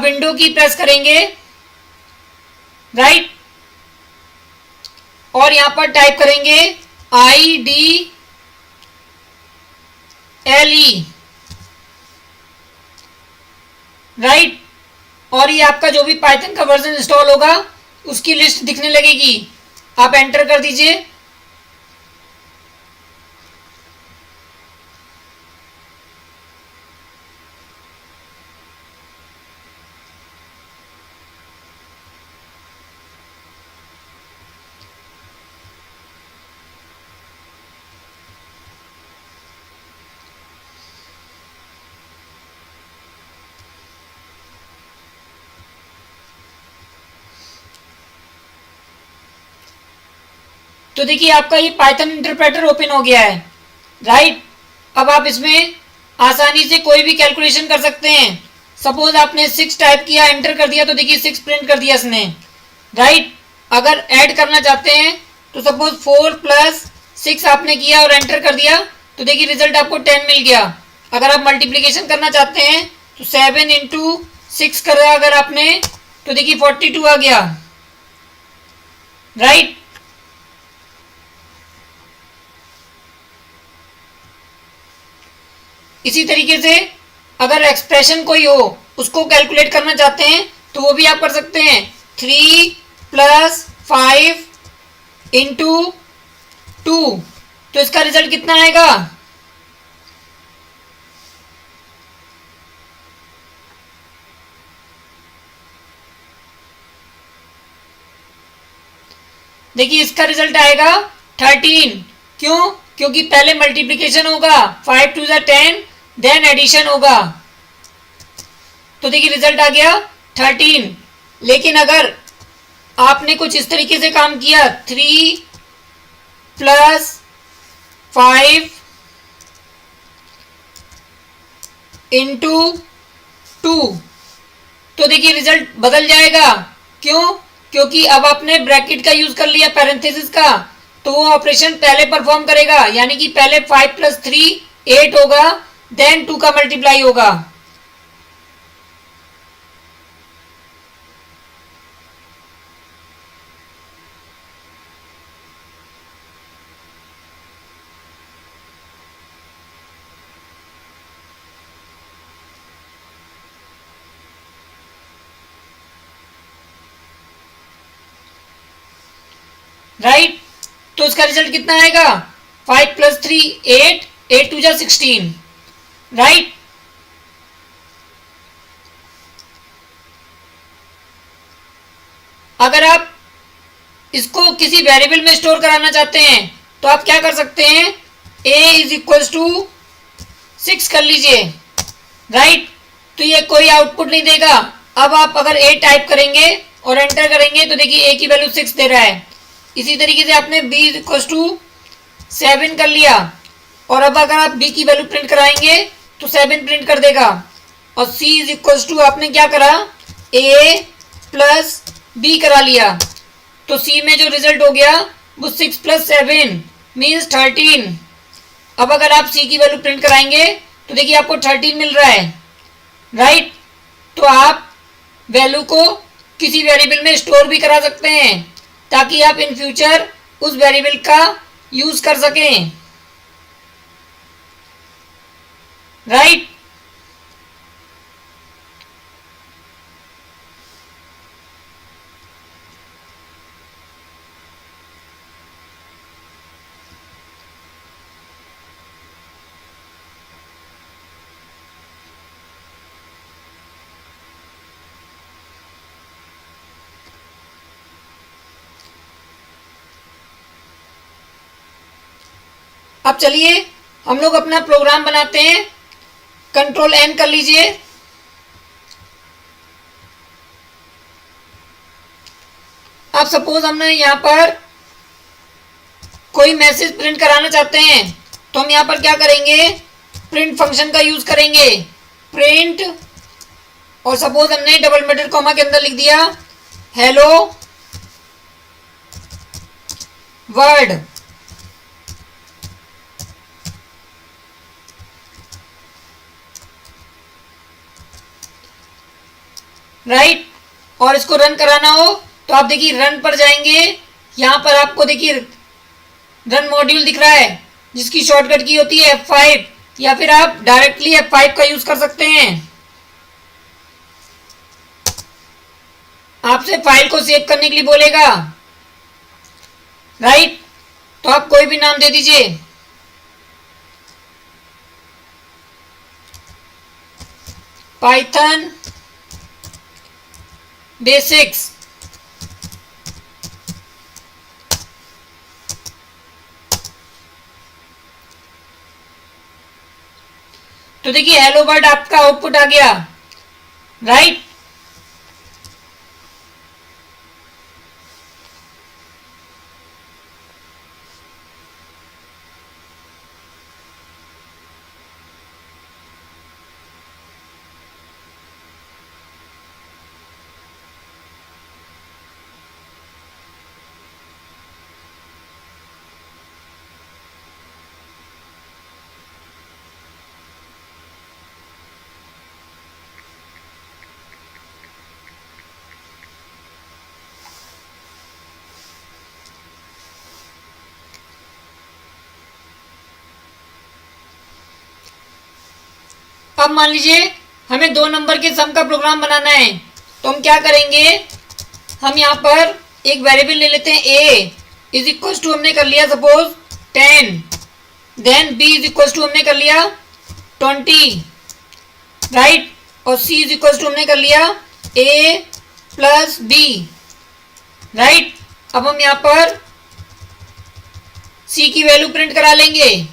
Window की press करेंगे, right, और यहां पर टाइप करेंगे IDLE, राइट, और ये आपका जो भी पाइथन का वर्जन इंस्टॉल होगा उसकी लिस्ट दिखने लगेगी। आप एंटर कर दीजिए। तो देखिए आपका ये पाइथन इंटरप्रेटर ओपन हो गया है, राइट। अब आप इसमें आसानी से कोई भी कैलकुलेशन कर सकते हैं। सपोज आपने 6 टाइप किया, एंटर कर दिया, तो देखिए 6 प्रिंट कर दिया इसने, राइट। अगर ऐड करना चाहते हैं तो सपोज 4 + 6 आपने किया और एंटर कर दिया, तो देखिए रिजल्ट आपको 10 मिल गया। अगर आप मल्टीप्लीकेशन करना चाहते हैं तो 7 × 6 करा अगर आपने, तो देखिए 42 आ गया, राइट। इसी तरीके से अगर एक्सप्रेशन कोई हो उसको कैलकुलेट करना चाहते हैं तो वो भी आप कर सकते हैं। 3 + 5 × 2, तो इसका रिजल्ट कितना आएगा? देखिए इसका रिजल्ट आएगा 13। क्यों? क्योंकि पहले मल्टीप्लीकेशन होगा, 5 × 2 = 10, देन एडिशन होगा, तो देखिए रिजल्ट आ गया 13। लेकिन अगर आपने कुछ इस तरीके से काम किया, 3 + 5 × 2, तो देखिए रिजल्ट बदल जाएगा। क्यों? क्योंकि अब आपने ब्रैकेट का यूज कर लिया, पैरेंथेसिस का, तो वो ऑपरेशन पहले परफॉर्म करेगा, यानी कि पहले 5 + 3 8 होगा, देन 2 का मल्टीप्लाई होगा। राइट, तो इसका रिजल्ट कितना आएगा? 5 + 3 8, 8 × 2 = 16, राइट। अगर आप इसको किसी वेरिएबल में स्टोर कराना चाहते हैं तो आप क्या कर सकते हैं, a = 6 कर लीजिए, राइट। तो ये कोई आउटपुट नहीं देगा। अब आप अगर a टाइप करेंगे और एंटर करेंगे तो देखिए a की वैल्यू 6 दे रहा है। इसी तरीके से आपने b = 7 कर लिया, और अब अगर आप b की वैल्यू प्रिंट कराएंगे तो 7 प्रिंट कर देगा। और c = आपने क्या करा, a + b करा लिया, तो c में जो रिजल्ट हो गया वो 6 + 7 मीन्स 13। अब अगर आप c की वैल्यू प्रिंट कराएंगे तो देखिए आपको 13 मिल रहा है, राइट। तो आप वैल्यू को किसी वेरिएबल में स्टोर भी करा सकते हैं ताकि आप इन फ्यूचर उस वेरिएबल का यूज कर सकें, राइट। अब चलिए हम लोग अपना प्रोग्राम बनाते हैं। Ctrl+N कर लीजिए। अब सपोज हमने यहाँ पर कोई मैसेज प्रिंट कराना चाहते हैं तो हम यहाँ पर क्या करेंगे, प्रिंट फंक्शन का यूज करेंगे, प्रिंट, और सपोज हमने डबल इन्वर्टेड कॉमा के अंदर लिख दिया हेलो वर्ल्ड। राइट, और इसको रन कराना हो तो आप देखिए रन पर जाएंगे, यहाँ पर आपको देखिए रन मॉड्यूल दिख रहा है जिसकी शॉर्टकट की होती है F5, या फिर आप डायरेक्टली F5 का यूज कर सकते हैं। आपसे फाइल को सेव करने के लिए बोलेगा, राइट, तो आप कोई भी नाम दे दीजिए। पाइथन बेसिक्स, तो देखिए हेलो वर्ड आपका आउटपुट आ गया, राइट। अब मान लीजिए हमें 2 नंबर के सम का प्रोग्राम बनाना है, तो हम क्या करेंगे, हम यहाँ पर एक वेरिएबल ले लेते हैं a इज इक्वल टू, हमने कर लिया suppose 10, then b is equal to हमने कर लिया 20, राइट, और c इज इक्वल टू हमने कर लिया a प्लस b, राइट। अब हम यहाँ पर c की वैल्यू प्रिंट करा लेंगे,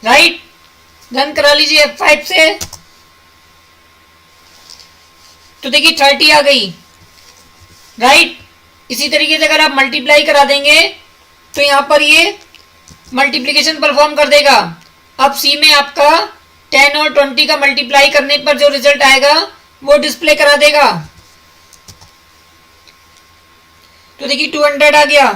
राइट, रन करा लीजिए F5 से, तो देखिए 30 आ गई, राइट। इसी तरीके से अगर आप मल्टीप्लाई करा देंगे तो यहां पर ये मल्टीप्लिकेशन परफॉर्म कर देगा। अब C में आपका 10 और 20 का मल्टीप्लाई करने पर जो रिजल्ट आएगा वो डिस्प्ले करा देगा, तो देखिए 200 आ गया।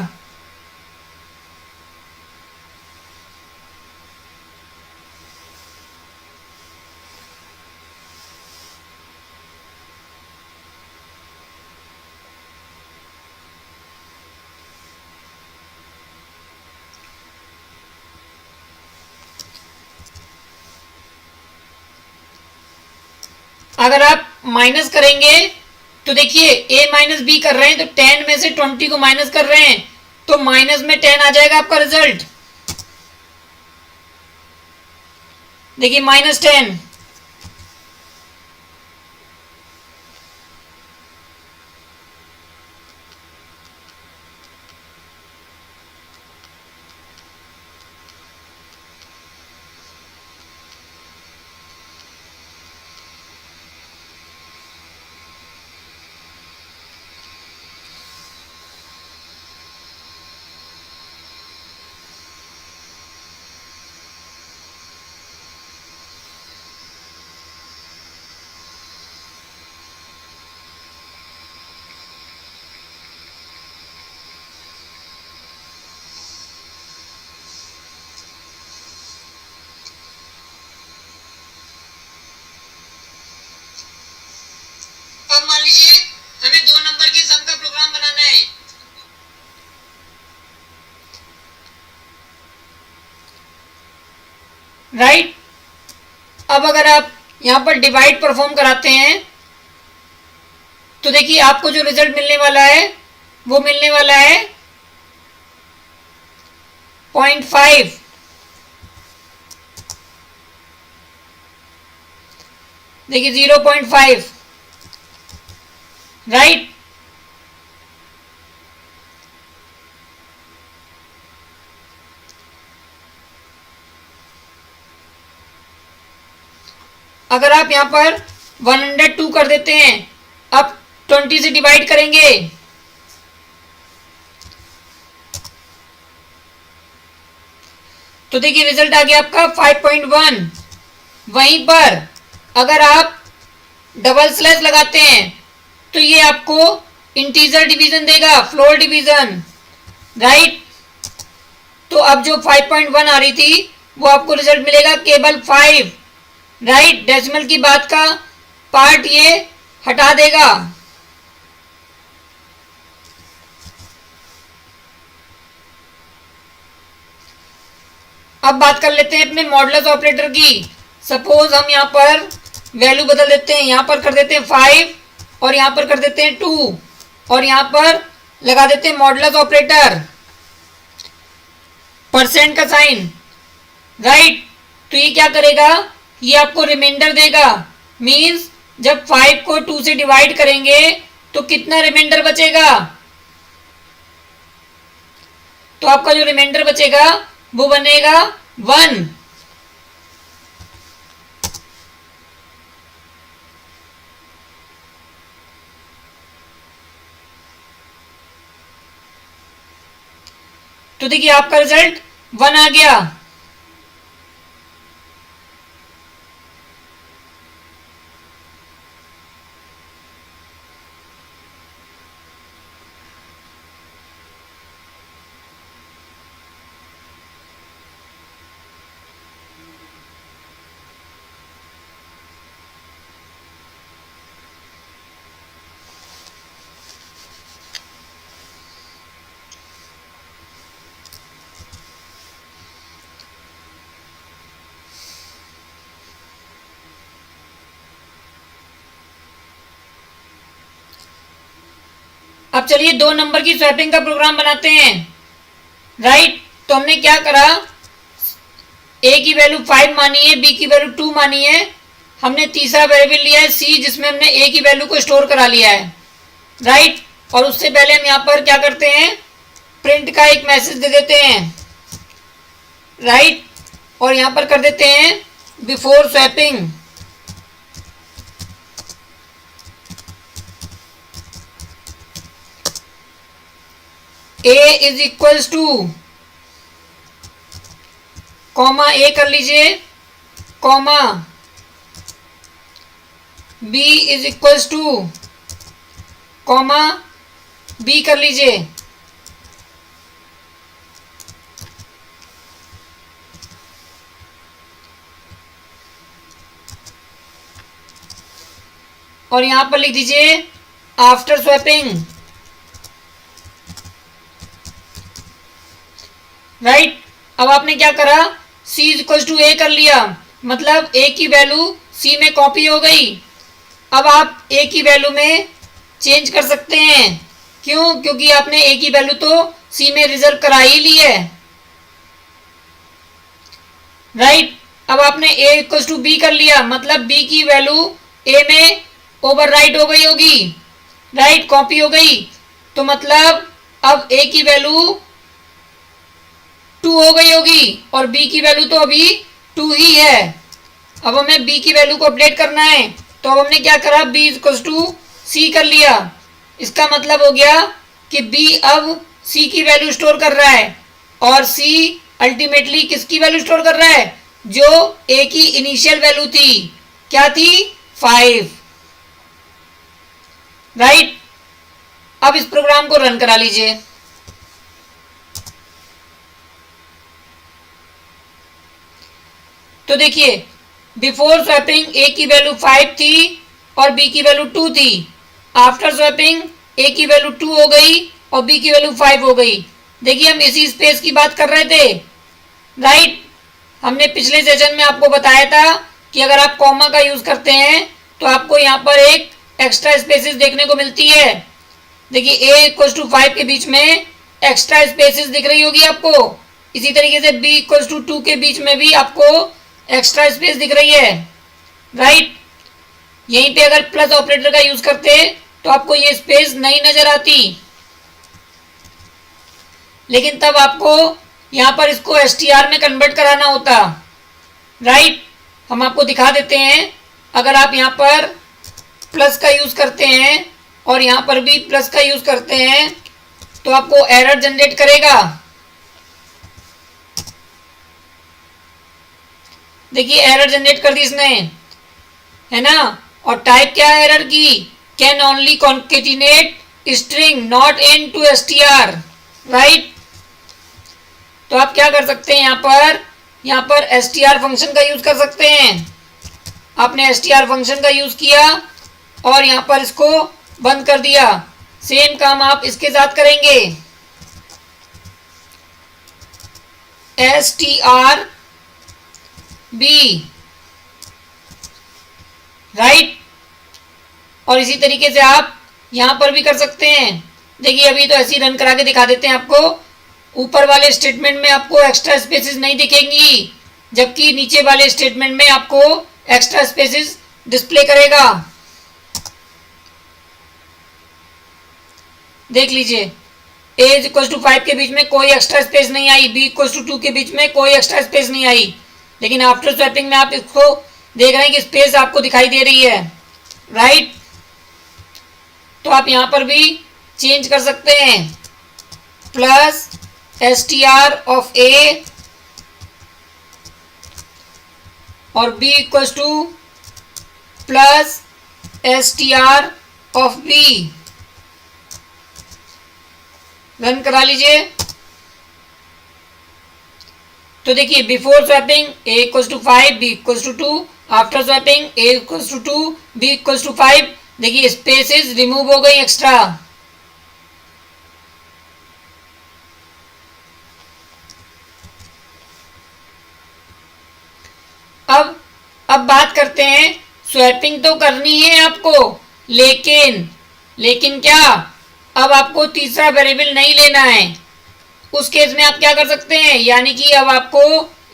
अगर आप माइनस करेंगे तो देखिए a माइनस बी कर रहे हैं, तो 10 में से 20 को माइनस कर रहे हैं, तो माइनस में 10 आ जाएगा आपका रिजल्ट, देखिए -10। अब मान लीजिए हमें 2 नंबर के सम का प्रोग्राम बनाना है, राइट। अब अगर आप यहां पर डिवाइड परफॉर्म कराते हैं तो देखिए आपको जो रिजल्ट मिलने वाला है वो मिलने वाला है 0.5, देखिए 0.5, राइट। अगर आप यहां पर 102 कर देते हैं, अब 20 से डिवाइड करेंगे तो देखिए रिजल्ट आ गया आपका 5.1। वहीं पर अगर आप डबल स्लैश लगाते हैं तो ये आपको इंटीजर डिवीजन देगा, फ्लोर डिवीजन, राइट। तो अब जो 5.1 आ रही थी वो आपको रिजल्ट मिलेगा केवल 5, राइट, डेसिमल की बात का पार्ट ये हटा देगा। अब बात कर लेते हैं अपने मॉडुलस ऑपरेटर की। सपोज हम यहाँ पर वैल्यू बदल देते हैं, यहाँ पर कर देते हैं 5 और यहाँ पर कर देते हैं 2 और यहाँ पर लगा देते हैं मॉडुलस ऑपरेटर, परसेंट का साइन। राइट, तो ये क्या करेगा, ये आपको रिमाइंडर देगा। मींस जब 5 को 2 से डिवाइड करेंगे तो कितना रिमाइंडर बचेगा, तो आपका जो रिमाइंडर बचेगा वो बनेगा 1। तो देखिए आपका रिजल्ट 1 आ गया। अब चलिए 2 नंबर की स्वैपिंग का प्रोग्राम बनाते हैं। राइट, तो हमने क्या करा, ए की वैल्यू 5 मानी है, बी की वैल्यू 2 मानी है, हमने तीसरा वेरिएबल लिया है सी, जिसमें हमने ए की वैल्यू को स्टोर करा लिया है। राइट, और उससे पहले हम यहाँ पर क्या करते हैं, प्रिंट का एक मैसेज दे देते हैं। राइट, और यहाँ पर कर देते हैं before swapping. A is equals to comma A कर लीजिए, comma B is equals to comma B कर लीजिए। और यहां पर लिख दीजिए आफ्टर स्वैपिंग। राइट, अब आपने क्या करा, c इज इक्वल टू ए कर लिया, मतलब a की वैल्यू c में कॉपी हो गई। अब आप a की वैल्यू में चेंज कर सकते हैं, क्यों, क्योंकि आपने a की वैल्यू तो c में रिजर्व करा ही ली है। राइट, अब आपने a इक्वल टू बी कर लिया, मतलब b की वैल्यू a में ओवरराइट हो गई होगी। राइट, कॉपी हो गई, तो मतलब अब a की वैल्यू 2 हो गई होगी और b की वैल्यू तो अभी 2 ही है। अब हमें b की वैल्यू को अपडेट करना है, तो अब हमने क्या करा, b इक्वल टू सी कर लिया। इसका मतलब हो गया कि b अब c की वैल्यू स्टोर कर रहा है और c अल्टीमेटली किसकी वैल्यू स्टोर कर रहा है, जो a की इनिशियल वैल्यू थी, क्या थी, 5। राइट, अब इस प्रोग्राम को रन करा लीजिए। तो देखिए बिफोर स्वैपिंग ए की वैल्यू 5 थी और बी की वैल्यू 2 थी। आफ्टर स्वैपिंग ए की वैल्यू 2 हो गई और बी की वैल्यू 5 हो गई। देखिए हम इसी स्पेस की बात कर रहे थे। राइट, हमने पिछले सेशन में आपको बताया था कि अगर आप कॉमा का यूज करते हैं तो आपको यहाँ पर एक एक्स्ट्रा स्पेसिस देखने को मिलती है। देखिए a इक्वल टू 5 के बीच में एक्स्ट्रा स्पेसिस दिख रही होगी आपको। इसी तरीके से b इक्वल टू 2 के बीच में भी आपको एक्स्ट्रा स्पेस दिख रही है। राइट, यहीं पे अगर प्लस ऑपरेटर का यूज करते तो आपको ये स्पेस नहीं नजर आती, लेकिन तब आपको यहाँ पर इसको str में कन्वर्ट कराना होता। राइट, हम आपको दिखा देते हैं। अगर आप यहाँ पर प्लस का यूज करते हैं और यहाँ पर भी प्लस का यूज करते हैं तो आपको एरर जनरेट करेगा। देखिए एरर जनरेट कर दी इसने, है ना। और टाइप क्या है एरर की, can only concatenate string not int to str। Right, तो आप क्या कर सकते हैं, यहाँ पर str फंक्शन का यूज कर सकते हैं। आपने str फंक्शन का यूज किया और यहां पर इसको बंद कर दिया। सेम काम आप इसके साथ करेंगे, str b, राइट। और इसी तरीके से आप यहां पर भी कर सकते हैं। देखिए अभी तो ऐसे ही रन करा के दिखा देते हैं आपको। ऊपर वाले स्टेटमेंट में आपको एक्स्ट्रा स्पेसेस नहीं दिखेंगी, जबकि नीचे वाले स्टेटमेंट में आपको एक्स्ट्रा स्पेसेस डिस्प्ले करेगा। देख लीजिए, a इज इक्वल टू 5 के बीच में कोई एक्स्ट्रा स्पेस नहीं आई, b इक्वल टू 2 के बीच में कोई एक्स्ट्रा स्पेस नहीं आई, लेकिन आफ्टर स्वैपिंग में आप इसको देख रहे हैं कि स्पेस आपको दिखाई दे रही है, राइट। तो आप यहां पर भी चेंज कर सकते हैं, प्लस str ऑफ a और b equal to plus str of b। Run करा लीजिए। तो देखिए before swapping a equal to 5, b equal to 2, after swapping a equal to 2, b equal to 5। देखिए स्पेसेस रिमूव हो गई एक्स्ट्रा। अब बात करते हैं, स्वैपिंग तो करनी है आपको, लेकिन क्या, अब आपको तीसरा वेरिएबल नहीं लेना है। उस केस में आप क्या कर सकते हैं, यानी कि अब आपको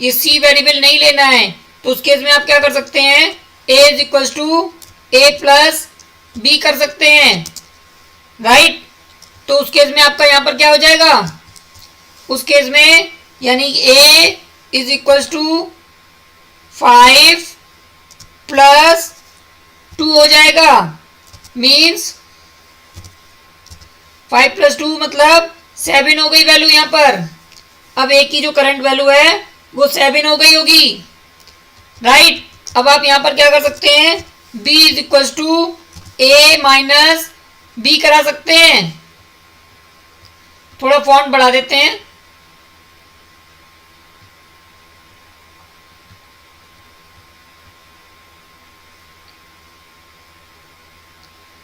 ये सी वेरिएबल नहीं लेना है, तो उस केस में आप क्या कर सकते हैं, a is equal to a plus B कर सकते हैं, राइट। तो उस केस में आपका यहां पर क्या हो जाएगा, उस केस में यानी a is equal to 5 plus 2 हो जाएगा, मीन्स 5 प्लस 2 मतलब 7 हो गई वैल्यू यहां पर। अब a की जो करंट वैल्यू है वो 7 हो गई होगी, राइट। अब आप यहां पर क्या कर सकते हैं, b is equal to a minus B करा सकते हैं। थोड़ा फॉन्ट बढ़ा देते हैं,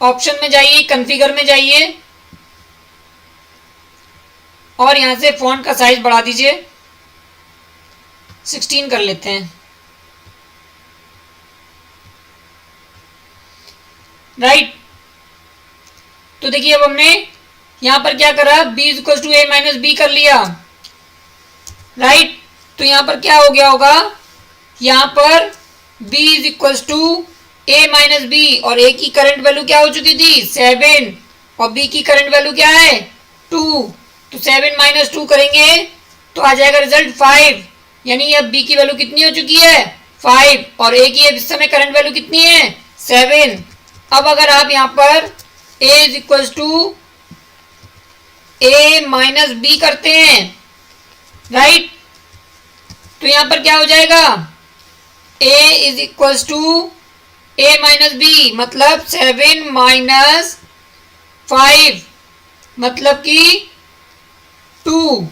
ऑप्शन में जाइए, कॉन्फ़िगर में जाइए और यहां से फॉन्ट का साइज बढ़ा दीजिए, 16 कर लेते हैं, राइट। तो देखिए अब हमने यहां पर क्या करा, b is equal to a minus B कर लिया, राइट। तो यहां पर क्या हो गया होगा, यहां पर b is equal to a minus B, और a की करंट वैल्यू क्या हो चुकी थी 7 और b की करंट वैल्यू क्या है 2। तो 7 माइनस 2 करेंगे तो आ जाएगा रिजल्ट 5, यानी अब b की वैल्यू कितनी हो चुकी है 5 और a की इस समय करंट वैल्यू कितनी है 7। अब अगर आप यहां पर a is equal to a minus b करते हैं, राइट, तो यहां पर क्या हो जाएगा, a is equal to a minus b मतलब 7 माइनस 5 मतलब कि 2,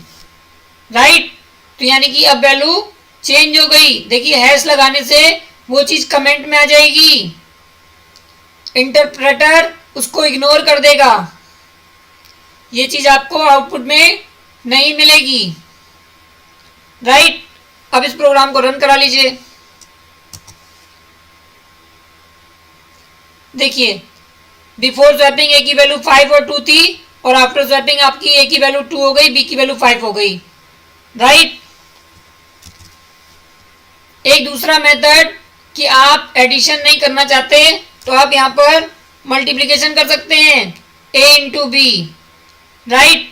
राइट। तो यानी कि अब वैल्यू चेंज हो गई। देखिए हैश लगाने से वो चीज कमेंट में आ जाएगी, इंटरप्रेटर उसको इग्नोर कर देगा, ये चीज आपको आउटपुट में नहीं मिलेगी, राइट। अब इस प्रोग्राम को रन करा लीजिए। देखिए बिफोर स्वैपिंग ए की वैल्यू 5 और 2 थी और आफ्टर स्वैपिंग आपकी ए की वैल्यू 2 हो गई, बी की वैल्यू 5 हो गई, राइट। एक दूसरा मेथड कि आप एडिशन नहीं करना चाहते तो आप यहां पर मल्टीप्लिकेशन कर सकते हैं, a इंटू बी, राइट।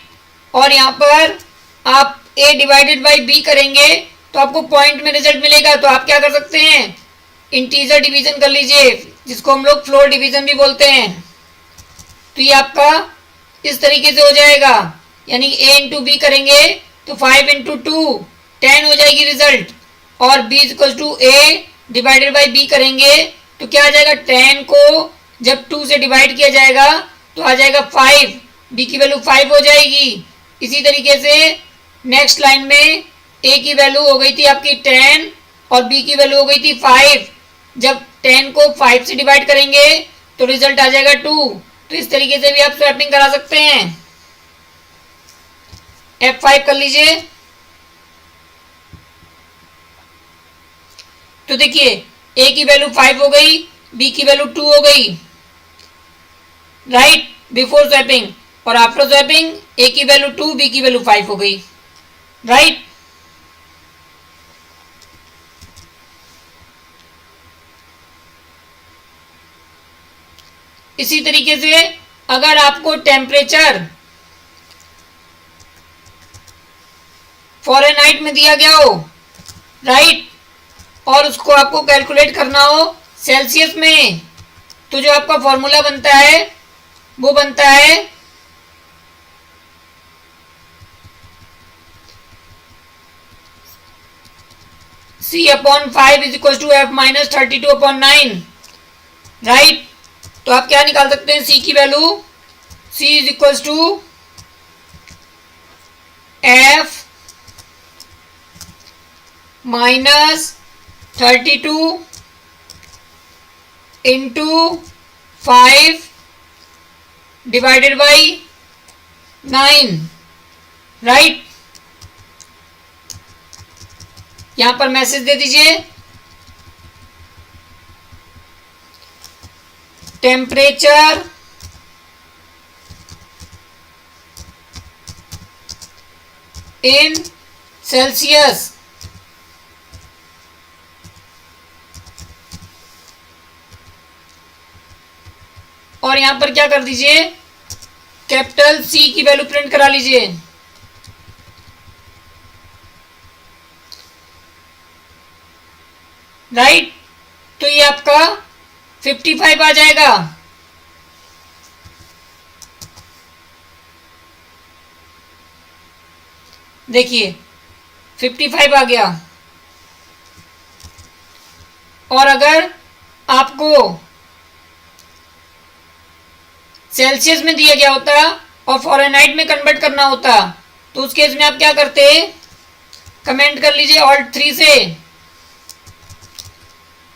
और यहां पर आप a डिवाइडेड बाई बी करेंगे तो आपको पॉइंट में रिजल्ट मिलेगा। तो आप क्या कर सकते हैं, इंटीजर डिवीजन कर लीजिए, जिसको हम लोग फ्लोर डिवीजन भी बोलते हैं। तो ये आपका इस तरीके से हो जाएगा, यानी a इंटू बी करेंगे तो 5 इंटू 2 10 हो जाएगी रिजल्ट, और b equal to a divided by b करेंगे तो क्या आ जाएगा, 10 को जब 2 से डिवाइड किया जाएगा तो आ जाएगा 5, b की वैल्यू 5 हो जाएगी। इसी तरीके से नेक्स्ट लाइन में a की वैल्यू हो गई थी आपकी 10 और b की वैल्यू हो गई थी 5, जब 10 को 5 से डिवाइड करेंगे तो रिजल्ट आ जाएगा 2। तो इस तरीके से भी आप स्वैपिंग करा सकते हैं। F5 कर लीजिए। तो देखिए A की वैल्यू 5 हो गई, B की वैल्यू 2 हो गई, राइट, बिफोर स्वैपिंग। और आफ्टर स्वैपिंग A की वैल्यू 2, B की वैल्यू 5 हो गई, राइट। इसी तरीके से अगर आपको टेम्परेचर फ़ारेनहाइट में दिया गया हो, राइट, और उसको आपको कैलकुलेट करना हो सेल्सियस में, तो जो आपका फॉर्मूला बनता है वो बनता है C/5 is equal to F minus 32/9, right. तो आप क्या निकाल सकते हैं, C की value, C is equal to F minus 32 into 5 divided by 9, right. यहां पर मैसेज दे दीजिए, टेम्परेचर इन सेल्सियस, और यहां पर क्या कर दीजिए, कैपिटल C की वैल्यू प्रिंट करा लीजिए, राइट। तो ये आपका 55 आ जाएगा। देखिए 55 आ गया। और अगर आपको सेल्सियस में दिया गया होता और फ़ारेनहाइट में कन्वर्ट करना होता तो उस केस में आप क्या करते, कमेंट कर लीजिए ऑल्ट 3 से।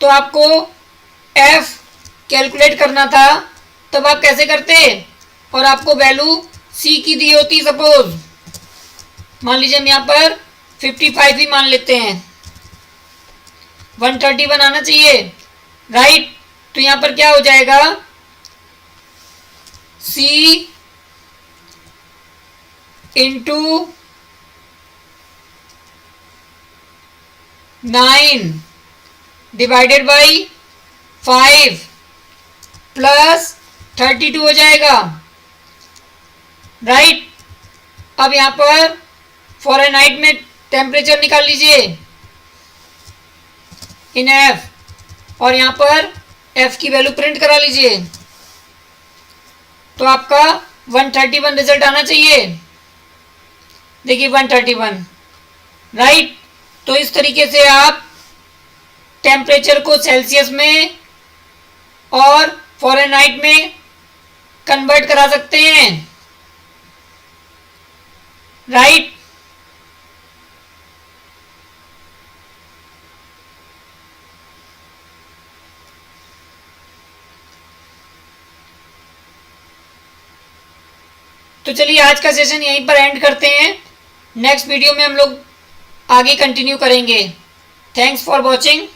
तो आपको F कैलकुलेट करना था, तब आप कैसे करते, और आपको वैल्यू C की दी होती, सपोज मान लीजिए हम यहाँ पर 55 ही मान लेते हैं, 131 आना चाहिए, राइट। तो यहाँ पर क्या हो जाएगा, C into 9 divided by 5 plus 32 हो जाएगा, राइट। अब यहाँ पर फ़ारेनहाइट में टेम्परेचर निकाल लीजिए इन F, और यहाँ पर F की वैल्यू प्रिंट करा लीजिए। तो आपका 131 रिजल्ट आना चाहिए। देखिए 131, राइट। तो इस तरीके से आप टेम्परेचर को सेल्सियस में और फ़ारेनहाइट में कन्वर्ट करा सकते हैं, राइट। तो चलिए आज का सेशन यहीं पर एंड करते हैं। नेक्स्ट वीडियो में हम लोग आगे कंटिन्यू करेंगे। Thanks for watching.